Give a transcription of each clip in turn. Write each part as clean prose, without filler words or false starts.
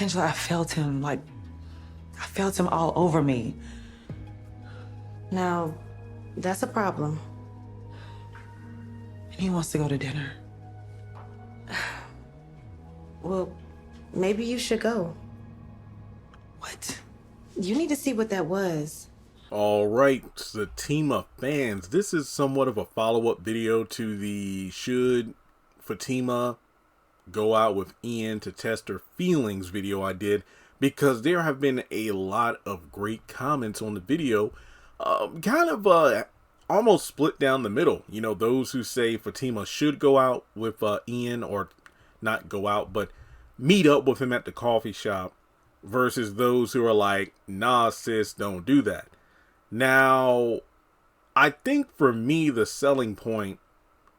Angela, I felt him all over me. Now, that's a problem. And he wants to go to dinner. Well, maybe you should go. What? You need to see what that was. All right, Zatima fans, this is somewhat of a follow-up video to the should Fatima go out with Ian to test her feelings video I did, because there have been a lot of great comments on the video, almost split down the middle. You know, those who say Fatima should go out with Ian, or not go out, but meet up with him at the coffee shop, versus those who are like, nah, sis, don't do that. Now, I think for me, the selling point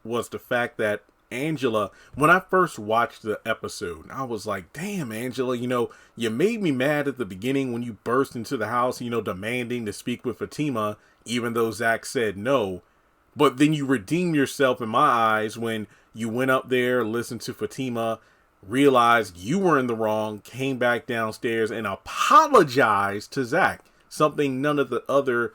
was the fact that Angela, when I first watched the episode, I was like, damn, Angela, you made me mad at the beginning when you burst into the house, demanding to speak with Fatima, even though Zach said no. But then you redeemed yourself in my eyes when you went up there, listened to Fatima, realized you were in the wrong, came back downstairs and apologized to Zach. Something none of the other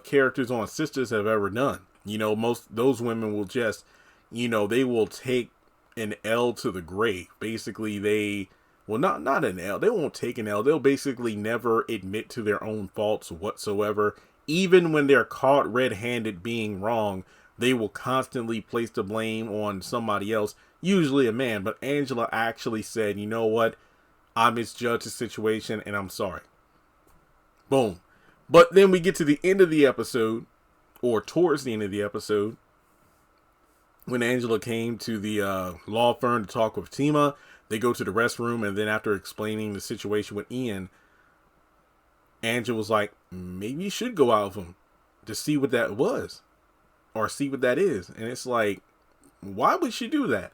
characters on Sistas have ever done. Most those women will just, they will take an L to the grave. Basically, not an L. They won't take an L. They'll basically never admit to their own faults whatsoever. Even when they're caught red-handed being wrong, they will constantly place the blame on somebody else, usually a man. But Angela actually said, you know what? I misjudged the situation and I'm sorry. Boom. But then we get to the end of the episode, or towards the end of the episode, when Angela came to the law firm to talk with Fatima. They go to the restroom, and then after explaining the situation with Ian, Angela was like, maybe you should go out with him to see what that was, or see what that is. And it's like, why would she do that?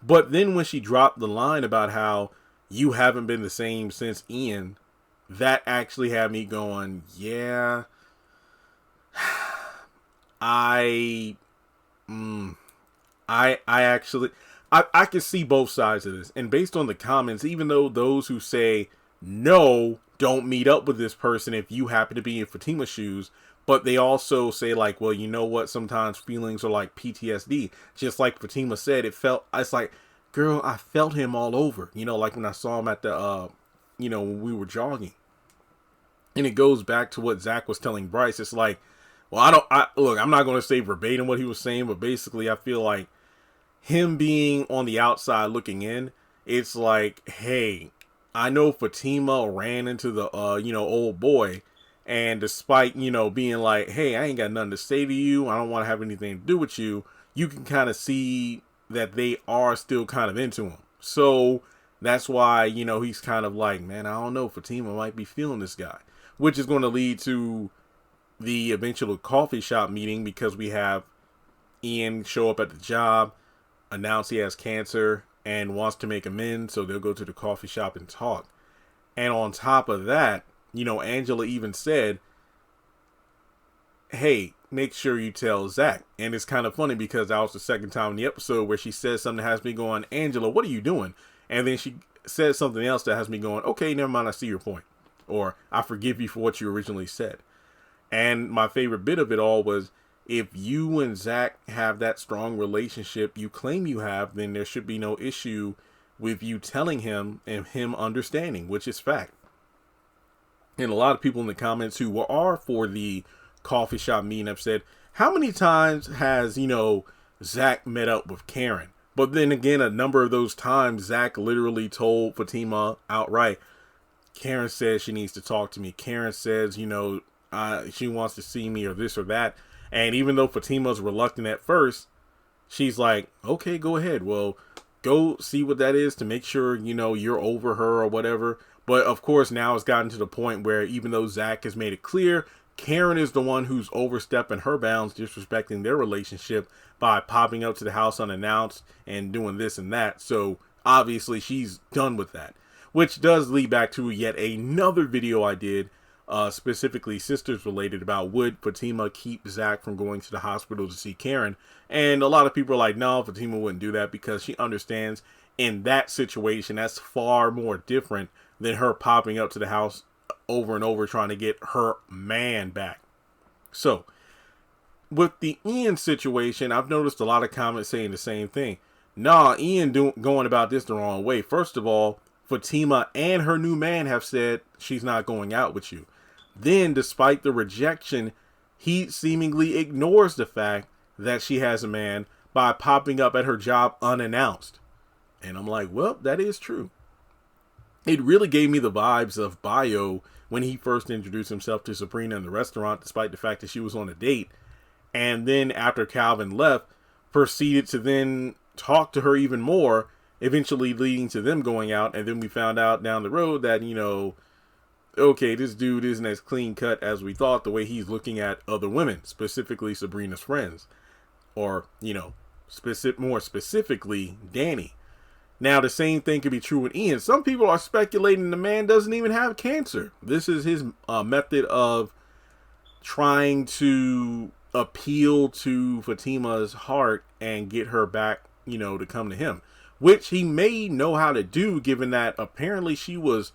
But then when she dropped the line about how you haven't been the same since Ian, that actually had me going, yeah, I actually, I can see both sides of this. And based on the comments, even though those who say, no, don't meet up with this person if you happen to be in Fatima's shoes, but they also say like, well, you know what? Sometimes feelings are like PTSD. Just like Fatima said, it's like, girl, I felt him all over. Like when I saw him at the, when we were jogging. And it goes back to what Zach was telling Bryce. It's like, well, look, I'm not going to say verbatim what he was saying, but basically I feel like him being on the outside looking in, it's like, hey, I know Fatima ran into the, old boy. And despite, being like, hey, I ain't got nothing to say to you, I don't want to have anything to do with you, you can kind of see that they are still kind of into him. So that's why, he's kind of like, man, I don't know, Fatima might be feeling this guy. Which is going to lead to the eventual coffee shop meeting, because we have Ian show up at the job, announce he has cancer, and wants to make amends, so they'll go to the coffee shop and talk. And on top of that, Angela even said, hey, make sure you tell Zach. And it's kind of funny because that was the second time in the episode where she says something that has me going, Angela, what are you doing? And then she says something else that has me going, okay, never mind, I see your point. Or I forgive you for what you originally said. And my favorite bit of it all was, if you and Zach have that strong relationship you claim you have, then there should be no issue with you telling him and him understanding, which is fact. And a lot of people in the comments who are for the coffee shop meeting have said, how many times has, Zach met up with Karen? But then again, a number of those times, Zach literally told Fatima outright, Karen says she needs to talk to me. Karen says, she wants to see me, or this or that. And even though Fatima's reluctant at first, she's like, okay, go ahead. Well, go see what that is to make sure, you're over her or whatever. But of course, now it's gotten to the point where even though Zach has made it clear, Karen is the one who's overstepping her bounds, disrespecting their relationship by popping up to the house unannounced and doing this and that. So obviously she's done with that. Which does lead back to yet another video I did, specifically Sisters related, about would Fatima keep Zach from going to the hospital to see Karen. And a lot of people are like, no, Fatima wouldn't do that because she understands in that situation, that's far more different than her popping up to the house over and over trying to get her man back. So, with the Ian situation, I've noticed a lot of comments saying the same thing. Nah, Ian going about this the wrong way. First of all, Fatima and her new man have said she's not going out with you. Then, despite the rejection, he seemingly ignores the fact that she has a man by popping up at her job unannounced. And I'm like, well, that is true. It really gave me the vibes of Bio when he first introduced himself to Sabrina in the restaurant, despite the fact that she was on a date. And then after Calvin left, proceeded to then talk to her even more, eventually leading to them going out. And then we found out down the road that, okay, this dude isn't as clean cut as we thought, the way he's looking at other women, specifically Sabrina's friends, or, more specifically, Danny. Now, the same thing could be true with Ian. Some people are speculating the man doesn't even have cancer. This is his method of trying to appeal to Fatima's heart and get her back, to come to him, which he may know how to do, given that apparently she was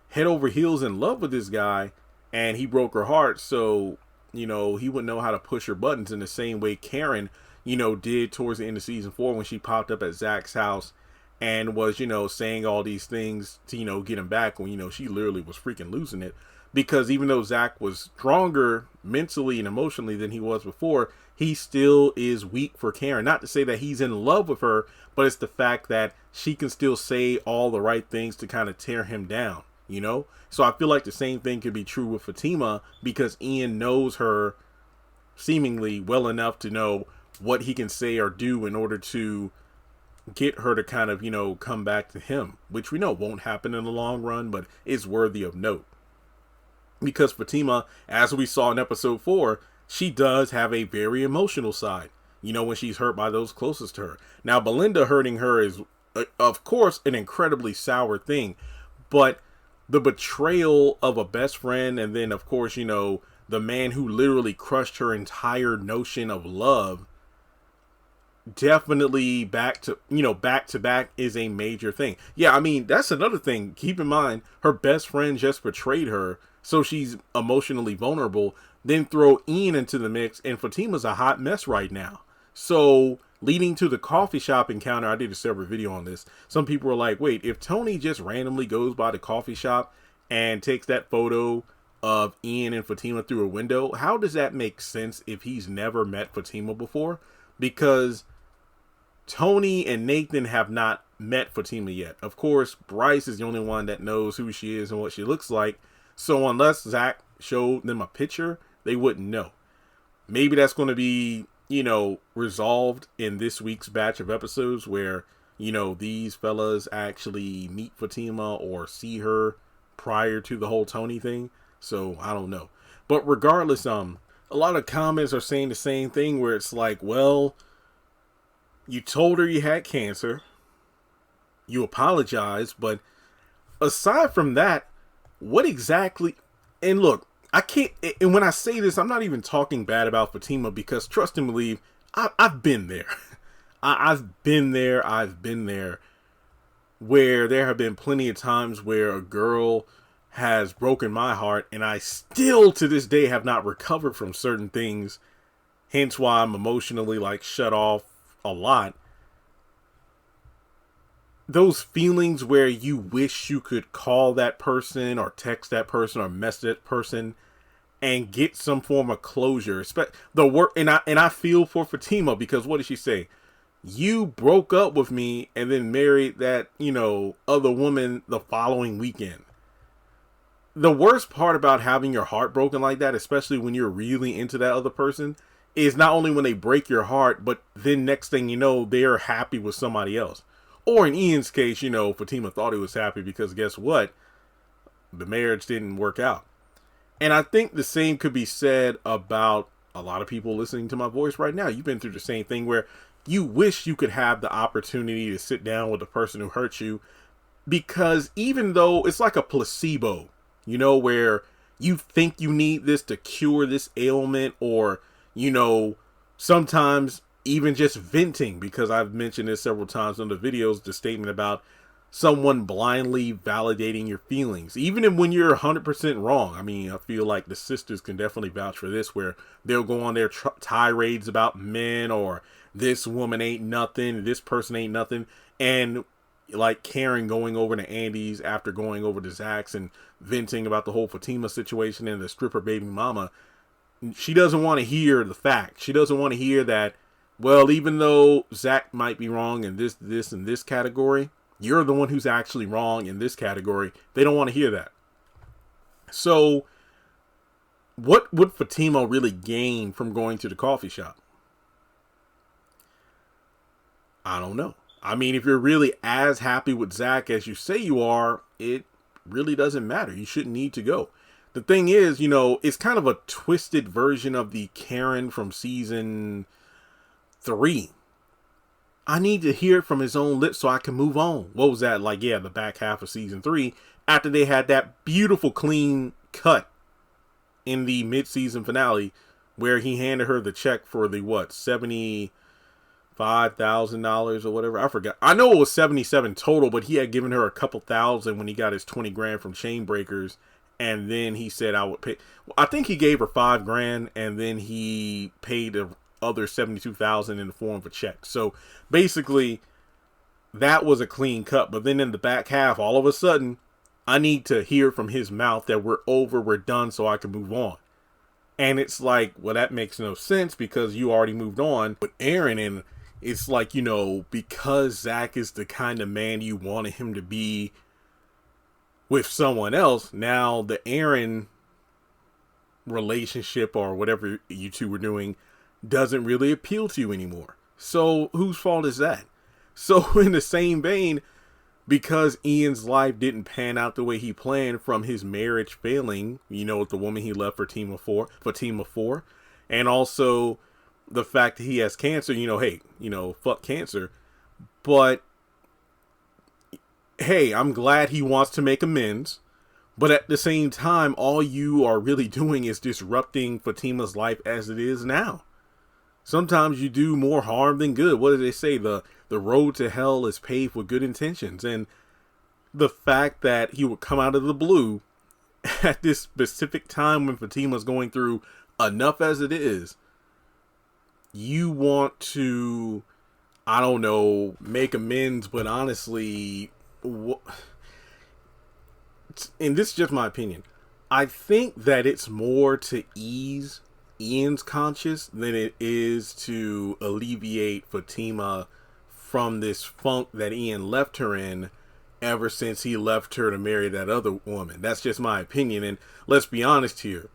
head over heels in love with this guy and he broke her heart. So, he wouldn't know how to push her buttons in the same way Karen, did towards the end of season 4 when she popped up at Zach's house and was, saying all these things to, get him back when, she literally was freaking losing it. Because even though Zach was stronger mentally and emotionally than he was before, he still is weak for Karen. Not to say that he's in love with her, but it's the fact that she can still say all the right things to kind of tear him down, So I feel like the same thing could be true with Fatima, because Ian knows her seemingly well enough to know what he can say or do in order to get her to kind of, come back to him, which we know won't happen in the long run, but is worthy of note. Because Fatima, as we saw in episode 4, she does have a very emotional side, when she's hurt by those closest to her. Now, Belinda hurting her is, of course, an incredibly sour thing, but the betrayal of a best friend, and then, of course, the man who literally crushed her entire notion of love, definitely back to back is a major thing. Yeah, I mean, that's another thing. Keep in mind, her best friend just betrayed her, so she's emotionally vulnerable. Then throw Ian into the mix, and Fatima's a hot mess right now. So, leading to the coffee shop encounter, I did a separate video on this. Some people were like, wait, if Tony just randomly goes by the coffee shop and takes that photo of Ian and Fatima through a window, how does that make sense if he's never met Fatima before? Because Tony and Nathan have not met Fatima yet. Of course, Bryce is the only one that knows who she is and what she looks like. So unless Zach showed them a picture, they wouldn't know. Maybe that's going to be, resolved in this week's batch of episodes where, these fellas actually meet Fatima or see her prior to the whole Tony thing. So I don't know. But regardless, a lot of comments are saying the same thing, where it's like, well, you told her you had cancer, you apologized, but aside from that, what exactly? And look, I can't, and when I say this, I'm not even talking bad about Fatima, because trust and believe, I've been there. I've been there where there have been plenty of times where a girl has broken my heart, and I still to this day have not recovered from certain things, hence why I'm emotionally shut off a lot. Those feelings where you wish you could call that person or text that person or message that person and get some form of closure. And I feel for Fatima, because what did she say? You broke up with me and then married that, other woman the following weekend. The worst part about having your heart broken like that, especially when you're really into that other person, is not only when they break your heart, but then next thing you know, they're happy with somebody else. Or in Ian's case, Fatima thought he was happy because guess what? The marriage didn't work out. And I think the same could be said about a lot of people listening to my voice right now. You've been through the same thing where you wish you could have the opportunity to sit down with the person who hurt you, because even though it's like a placebo, where you think you need this to cure this ailment, or, sometimes even just venting, because I've mentioned this several times in the videos, the statement about someone blindly validating your feelings, even when you're 100% wrong. I mean, I feel like the sisters can definitely vouch for this, where they'll go on their tirades about men, or this woman ain't nothing, this person ain't nothing. And like Karen going over to Andy's after going over to Zach's and venting about the whole Fatima situation and the stripper baby mama. She doesn't want to hear the fact. She doesn't want to hear that, well, even though Zach might be wrong in this, and this category, you're the one who's actually wrong in this category. They don't want to hear that. So what would Fatima really gain from going to the coffee shop? I don't know. I mean, if you're really as happy with Zach as you say you are, it really doesn't matter. You shouldn't need to go. The thing is, you know, it's kind of a twisted version of the Karen from season 3. I need to hear it from his own lips so I can move on. What was that? Like, yeah, the back half of season 3, after they had that beautiful clean cut in the mid-season finale where he handed her the check for the, what, $75,000 or whatever. I forgot. I know it was 77 total, but he had given her a couple thousand when he got his 20 grand from Chain Breakers. And then he said, I would pay. I think he gave her 5 grand, and then he paid the other 72,000 in the form of a check. So basically that was a clean cut. But then in the back half, all of a sudden, I need to hear from his mouth that we're over, we're done, so I can move on. And it's like, well, that makes no sense because you already moved on with Aaron. And it's like, you know, because Zach is the kind of man you wanted him to be with someone else, now the Aaron relationship or whatever you two were doing doesn't really appeal to you anymore. So whose fault is that? So in the same vein, because Ian's life didn't pan out the way he planned from his marriage failing, you know, with the woman he left Fatima for, and also the fact that he has cancer, you know, hey, you know, fuck cancer. But hey, I'm glad he wants to make amends. But at the same time, all you are really doing is disrupting Fatima's life as it is now. Sometimes you do more harm than good. What do they say? The road to hell is paved with good intentions. And the fact that he would come out of the blue at this specific time when Fatima's going through enough as it is, you want to, I don't know, make amends, but honestly, and this is just my opinion, I think that it's more to ease Ian's conscience than it is to alleviate Fatima from this funk that Ian left her in ever since he left her to marry that other woman. That's just my opinion. And let's be honest here.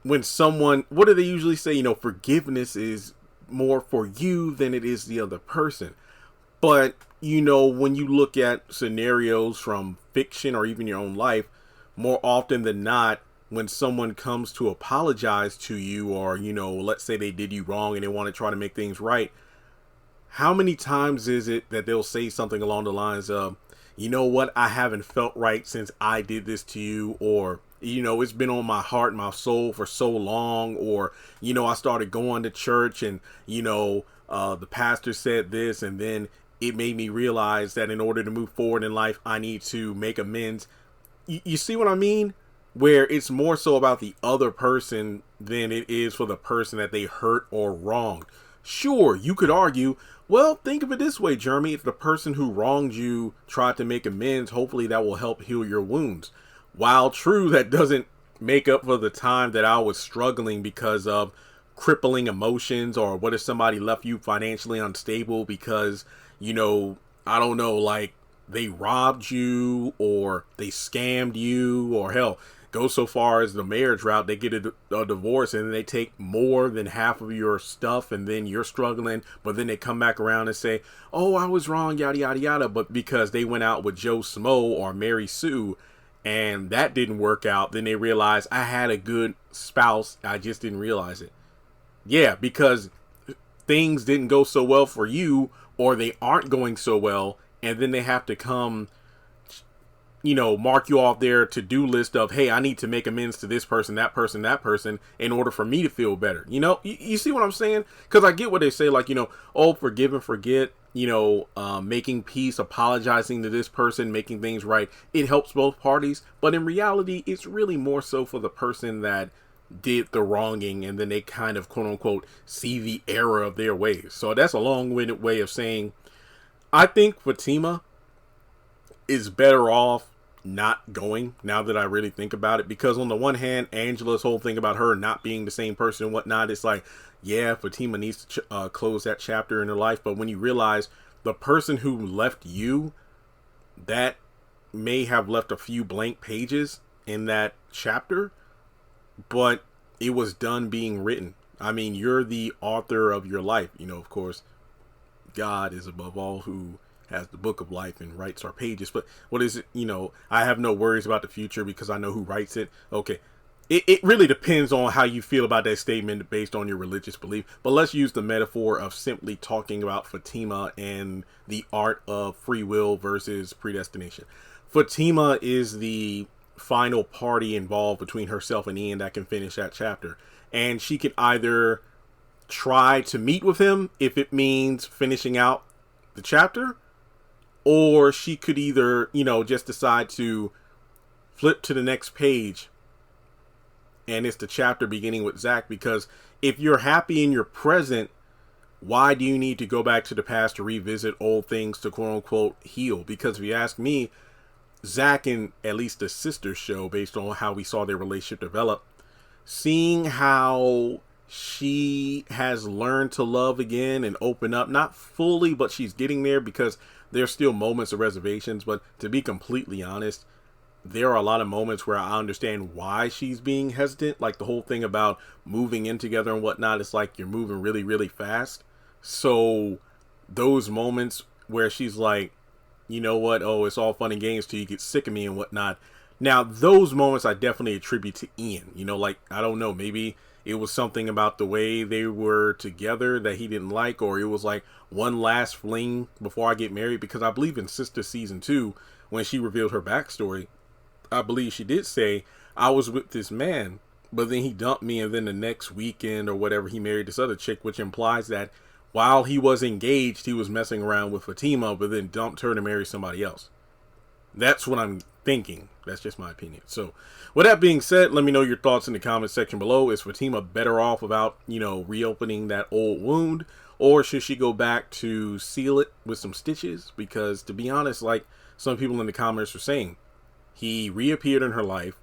When someone, what do they usually say? You know, forgiveness is more for you than it is the other person. But, you know, when you look at scenarios from fiction or even your own life, more often than not, when someone comes to apologize to you, or, you know, let's say they did you wrong and they want to try to make things right, how many times is it that they'll say something along the lines of, you know what, I haven't felt right since I did this to you, or, you know, it's been on my heart and my soul for so long, or, you know, I started going to church and, you know, the pastor said this, and then it made me realize that in order to move forward in life, I need to make amends. You see what I mean? Where it's more so about the other person than it is for the person that they hurt or wronged. Sure, you could argue, well, think of it this way, Jeremy. If the person who wronged you tried to make amends, hopefully that will help heal your wounds. While true, that doesn't make up for the time that I was struggling because of crippling emotions, or what if somebody left you financially unstable because, you know, I don't know, like they robbed you or they scammed you, or hell, go so far as the marriage route, they get a divorce and then they take more than half of your stuff, and then you're struggling, but then they come back around and say, oh, I was wrong, yada, yada, yada. But because they went out with Joe Smo or Mary Sue and that didn't work out, then they realize I had a good spouse, I just didn't realize it. Yeah, because things didn't go so well for you, or they aren't going so well, and then they have to come, mark you off their to-do list of, hey, I need to make amends to this person, that person, that person in order for me to feel better. You see what I'm saying? Because I get what they say, like, oh, forgive and forget, making peace, apologizing to this person, making things right. It helps both parties. But in reality, it's really more so for the person that did the wronging, and then they kind of, quote unquote, see the error of their ways. So that's a long-winded way of saying, I think Fatima is better off not going, now that I really think about it, because on the one hand, Angela's whole thing about her not being the same person and whatnot, it's like, yeah, Fatima needs to close that chapter in her life. But when you realize the person who left you, that may have left a few blank pages in that chapter, but it was done being written. I mean, you're the author of your life. Of course, God is above all, who has the book of life and writes our pages. But what is it? I have no worries about the future because I know who writes it. Okay. It really depends on how you feel about that statement based on your religious belief. But let's use the metaphor of simply talking about Fatima and the art of free will versus predestination. Fatima is the final party involved between herself and Ian that can finish that chapter. And she could either try to meet with him if it means finishing out the chapter, or she could either, just decide to flip to the next page and it's the chapter beginning with Zach. Because if you're happy in your present, why do you need to go back to the past to revisit old things to, quote unquote, heal? Because if you ask me, Zach, in at least the Sistas show, based on how we saw their relationship develop, seeing how she has learned to love again and open up, not fully, but she's getting there, because there's still moments of reservations. But to be completely honest, there are a lot of moments where I understand why she's being hesitant. Like the whole thing about moving in together and whatnot, it's like you're moving really, really fast. So those moments where she's like, you know what, oh, it's all fun and games till you get sick of me and whatnot. Now, those moments I definitely attribute to Ian. Like, I don't know, maybe it was something about the way they were together that he didn't like, or it was like one last fling before I get married. Because I believe in Sistas season 2, when she revealed her backstory, I believe she did say, I was with this man, but then he dumped me, and then the next weekend or whatever, he married this other chick, which implies that while he was engaged, he was messing around with Fatima, but then dumped her to marry somebody else. That's what I'm thinking. That's just my opinion. So with that being said, let me know your thoughts in the comment section below. Is Fatima better off without, reopening that old wound? Or should she go back to seal it with some stitches? Because to be honest, like some people in the comments are saying, he reappeared in her life,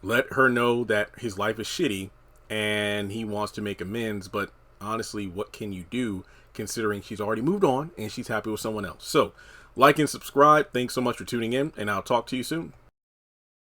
let her know that his life is shitty and he wants to make amends. But honestly, what can you do considering she's already moved on and she's happy with someone else? So like and subscribe. Thanks so much for tuning in, and I'll talk to you soon.